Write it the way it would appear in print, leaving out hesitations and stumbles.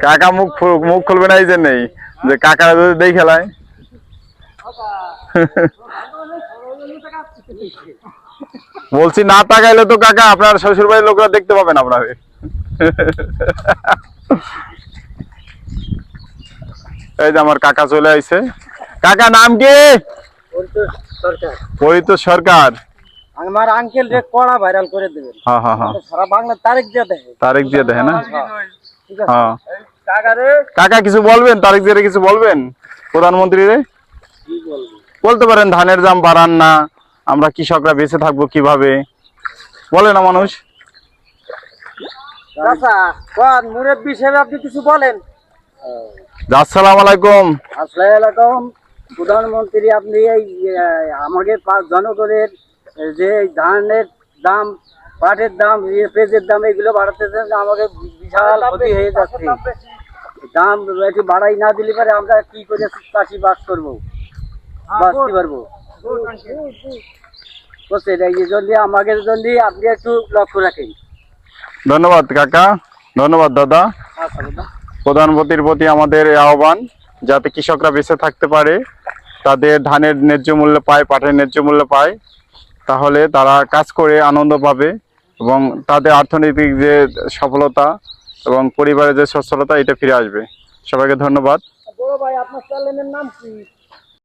কাকা মুখ খুলবে না এই জন্যই যে কাকা যদি দেই খেলায়। বলছি না তাকাইলে তো কাকা আপনার শ্বশুর বাড়ির লোকরা দেখতে পাবেন আপনার। এই যে আমার কাকা চলে আইছে। কাকা নাম কি? পরিতোষ সরকার। আমার আঙ্কেল রে কড়া ভাইরাল করে দেবেন। হ্যাঁ হ্যাঁ হ্যাঁ, সারা বাংলা তারিখ দিয়ে দেখে। তারিখ দিয়ে দেখে না? ঠিক আছে হ্যাঁ কাকা রে কাকা কিছু বলবেন, তারিখ দিয়ে কিছু বলবেন প্রধানমন্ত্রী রে? কি বলবো? বলতে পারেন ধানের দাম বাড়ান না, আমরা কৃষকরা বেঁচে থাকবো কিভাবে, বলে না মানুষ। চাচা কোন মুরব্বি হিসেবে আপনি কিছু বলেন। আসসালামু আলাইকুম। আসসালামু আলাইকুম। প্রধানমন্ত্রী আপনি এই আমাদের জনগণের যে ধানের দাম, পাটের দাম, পেঁয়াজের দাম এগুলো বাড়াতেছেন, আমাদের বিশাল ক্ষতি হয়ে যাচ্ছে। দাম একটু বাড়াই না দিলে পারে আমরা কি করে চাষি বাস করবো, বাঁচতে পারবো? বুঝছেন, এই জন্য আমাদের জন্য আপনি একটু লক্ষ্য রাখেন। ধন্যবাদ কাকা, ধন্যবাদ দাদা। প্রধানমন্ত্রীর প্রতি আমাদের আহ্বান, যাতে কৃষকরা বেঁচে থাকতে পারে, তাদের ধানের ন্যায্য মূল্য পায়, পাটের ন্যায্য মূল্য পায়, তাহলে তারা কাজ করে আনন্দ পাবে এবং তাদের অর্থনৈতিক যে সফলতা এবং পরিবারের যে সচ্ছলতা এটা ফিরে আসবে। সবাইকে ধন্যবাদ। বড় ভাই আপনার চ্যানেলের নাম কি?